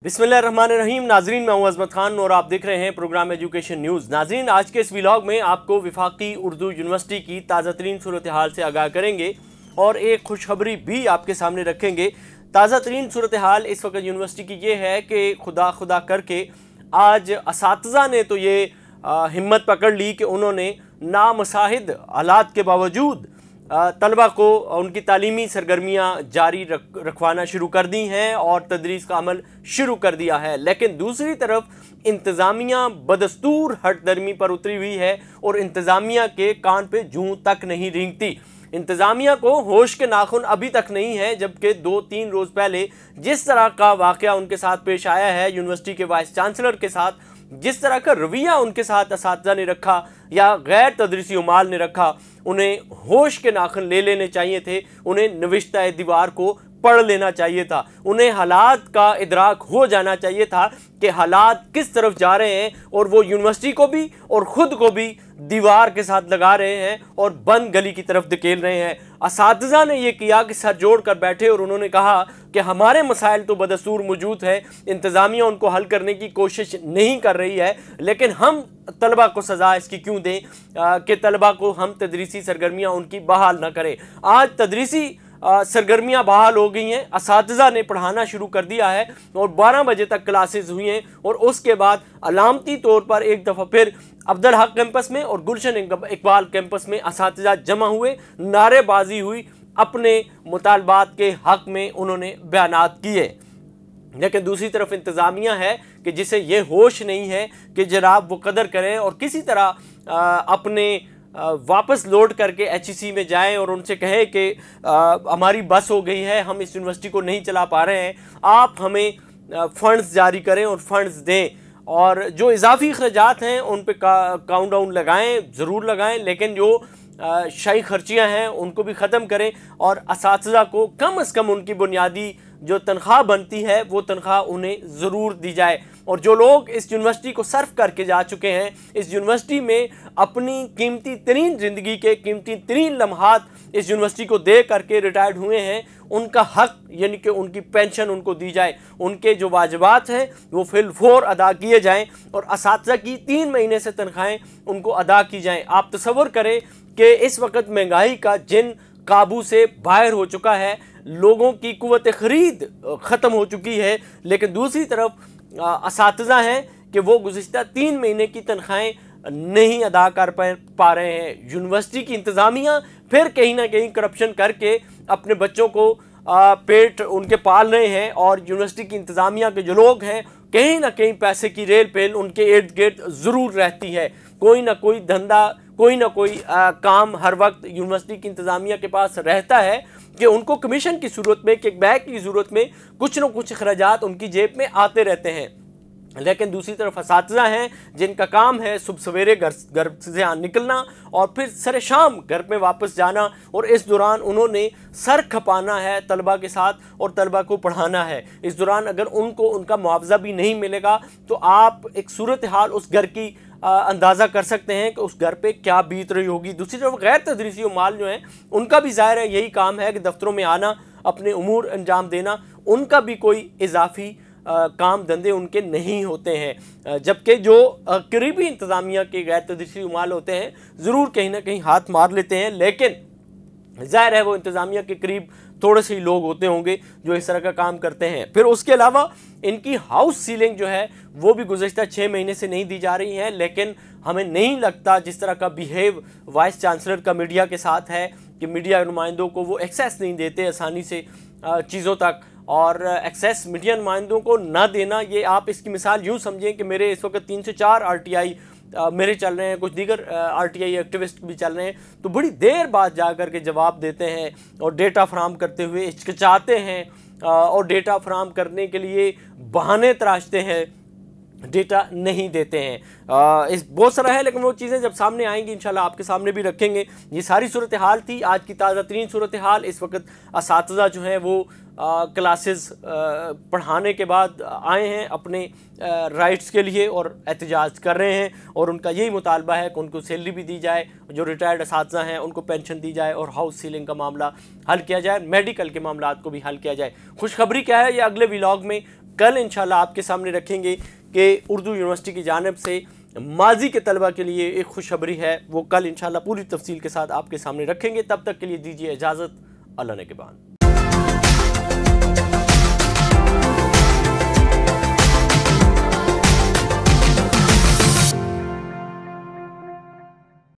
बिस्मिल्लाहिर्रहमानिर्रहीम। नाजरीन, मैं हूं अजमत खान और आप देख रहे हैं प्रोग्राम एजुकेशन न्यूज़। नाजरीन, आज के इस व्लॉग में आपको वफाकी उर्दू यूनिवर्सिटी की ताज़ा तरीन सूरत हाल से आगाह करेंगे और एक खुशखबरी भी आपके सामने रखेंगे। ताज़ा तरीन सूरत हाल इस वक्त यूनिवर्सिटी की ये है कि खुदा खुदा करके आज असातिज़ा ने तो ये हिम्मत पकड़ ली कि उन्होंने नामसाहिद हालात के बावजूद तलबा को उनकी तालीमी सरगर्मियाँ जारी रखवाना शुरू कर दी हैं और तदरीस का अमल शुरू कर दिया है। लेकिन दूसरी तरफ इंतज़ामिया बदस्तूर हट दर्मी पर उतरी हुई है और इंतज़ामिया के कान पे जूं तक नहीं रेंगती। इंतज़ामिया को होश के नाखून अभी तक नहीं है, जबकि 2-3 रोज़ पहले जिस तरह का वाक़या उनके साथ पेश आया है, यूनिवर्सिटी के वाइस चांसलर के साथ जिस तरह का रवैया उनके साथ असातिज़ा ने रखा या गैर तदरीसी उमाल ने रखा, उन्हें होश के नाखून ले लेने चाहिए थे। उन्हें नविश्ता दीवार को पढ़ लेना चाहिए था। उन्हें हालात का इदराक हो जाना चाहिए था कि हालात किस तरफ जा रहे हैं और वो यूनिवर्सिटी को भी और ख़ुद को भी दीवार के साथ लगा रहे हैं और बंद गली की तरफ धकेल रहे हैं। असातिज़ा ने यह किया कि सर जोड़ कर बैठे और उन्होंने कहा कि हमारे मसाइल तो बदस्तूर मौजूद है, इंतज़ामिया उनको हल करने की कोशिश नहीं कर रही है, लेकिन हम तलबा को सज़ा इसकी क्यों दें कि तलबा को हम तदरीसी सरगर्मियाँ उनकी बहाल ना करें। आज तदरीसी सरगर्मियाँ बहाल हो गई हैं, असातिज़ा ने पढ़ाना शुरू कर दिया है और 12 बजे तक क्लासेस हुई हैं और उसके बाद अलामती तौर पर एक दफ़ा फिर अब्दुल हक कैंपस में और गुलशन इकबाल कैंपस में असातिज़ा जमा हुए, नारेबाजी हुई, अपने मुतालबात के हक में उन्होंने बयानात किए। लेकिन दूसरी तरफ इंतज़ामिया है कि जिसे ये होश नहीं है कि जनाब वो कदर करें और किसी तरह अपने वापस लौट करके HEC में जाएं और उनसे कहें कि हमारी बस हो गई है, हम इस यूनिवर्सिटी को नहीं चला पा रहे हैं, आप हमें फ़ंड्स जारी करें और फ़ंड्स दें और जो इजाफी अखराजात हैं उन पे काउंट डाउन लगाएँ, ज़रूर लगाएँ, लेकिन जो शाही खर्चियाँ हैं उनको भी ख़त्म करें और असातिज़ा को कम से कम उनकी बुनियादी जो तनख्वाह बनती है वो तनख्वाह उन्हें ज़रूर दी जाए। और जो लोग इस यूनिवर्सिटी को सर्व करके जा चुके हैं, इस यूनिवर्सिटी में अपनी कीमती तरीन ज़िंदगी के कीमती तरीन लम्हात इस यूनिवर्सिटी को दे करके रिटायर्ड हुए हैं, उनका हक यानी कि उनकी पेंशन उनको दी जाए, उनके जो वाजिबात हैं वो फिलफौर अदा किए जाएं और असातिज़ा की 3 महीने से तनख्वाहें उनको अदा की जाएं। आप तसव्वुर करें कि इस वक्त महंगाई का जिन काबू से बाहर हो चुका है, लोगों की कुव्वत ख़रीद ख़त्म हो चुकी है, लेकिन दूसरी तरफ असातिज़ा हैं कि वो गुज़िश्ता 3 महीने की तनख्वाहें नहीं अदा कर पा रहे हैं। यूनिवर्सिटी की इंतज़ामिया फिर कहीं ना कहीं करप्शन करके अपने बच्चों को पेट उनके पाल रहे हैं और यूनिवर्सिटी की इंतज़ामिया के जो लोग हैं कहीं ना कहीं पैसे की रेल पेल उनके इर्द गिर्द ज़रूर रहती है। कोई ना कोई धंधा, कोई ना कोई काम हर वक्त यूनिवर्सिटी की इंतज़ामिया के पास रहता है कि उनको कमीशन की सूरत में, किकबैक की सूरत में कुछ न कुछ अखराजात उनकी जेब में आते रहते हैं। लेकिन दूसरी तरफ असातिज़ा हैं जिनका काम है सुबह सवेरे घर से निकलना और फिर सरे शाम घर में वापस जाना और इस दौरान उन्होंने सर खपाना है तलबा के साथ और तलबा को पढ़ाना है। इस दौरान अगर उनको उनका मुआवजा भी नहीं मिलेगा तो आप एक सूरत हाल उस घर की अंदाज़ा कर सकते हैं कि उस घर पे क्या बीत रही होगी। दूसरी तरफ गैर तदरीसी उमाल जो हैं उनका भी ज़ाहिर है यही काम है कि दफ्तरों में आना, अपने उमूर अंजाम देना, उनका भी कोई इजाफी काम धंधे उनके नहीं होते हैं। जबकि जो करीबी इंतज़ामिया के गैर तदरीसी उमाल होते हैं ज़रूर कहीं ना कहीं हाथ मार लेते हैं, लेकिन ज़ाहिर है वो इंतज़ामिया के करीब थोड़े से ही लोग होते होंगे जो इस तरह का काम करते हैं। फिर उसके अलावा इनकी हाउस सीलिंग जो है वो भी गुज़श्ता 6 महीने से नहीं दी जा रही है, लेकिन हमें नहीं लगता जिस तरह का बिहेव वाइस चांसलर का मीडिया के साथ है कि मीडिया नुमाइंदों को वो एक्सेस नहीं देते आसानी से चीज़ों तक, और एक्सेस मीडिया नुमाइंदों को ना देना, ये आप इसकी मिसाल यूँ समझें कि मेरे इस वक्त 3 से 4 RTI मेरे चल रहे हैं, कुछ दीगर RTI एक्टिविस्ट भी चल रहे हैं, तो बड़ी देर बाद जा कर के जवाब देते हैं और डेटा फराम करते हुए हिचकिचाते हैं और डेटा फराम करने के लिए बहाने तराशते हैं, डेटा नहीं देते हैं। इस बहुत सारा है, लेकिन वो चीज़ें जब सामने आएंगी इंशाल्लाह आपके सामने भी रखेंगे। ये सारी सूरत हाल थी आज की ताज़ा तरीन सूरत हाल। इस वक्त असातिज़ा जो हैं वो क्लासेस पढ़ाने के बाद आए हैं अपने राइट्स के लिए और एहतजाज कर रहे हैं और उनका यही मुतालबा है कि उनको सैलरी भी दी जाए, जो रिटायर्ड असातिज़ा हैं उनको पेंशन दी जाए और हाउस सीलिंग का मामला हल किया जाए, मेडिकल के मामला को भी हल किया जाए। खुशखबरी क्या है ये अगले व्लॉग में कल इंशाल्लाह आपके सामने रखेंगे कि उर्दू यूनिवर्सिटी की जानिब से माजी के तलबा के लिए एक खुशखबरी है, वो कल इंशाल्लाह पूरी तफसील के साथ आपके सामने रखेंगे। तब तक के लिए दीजिए इजाज़त, अल्लाह ने के बाद।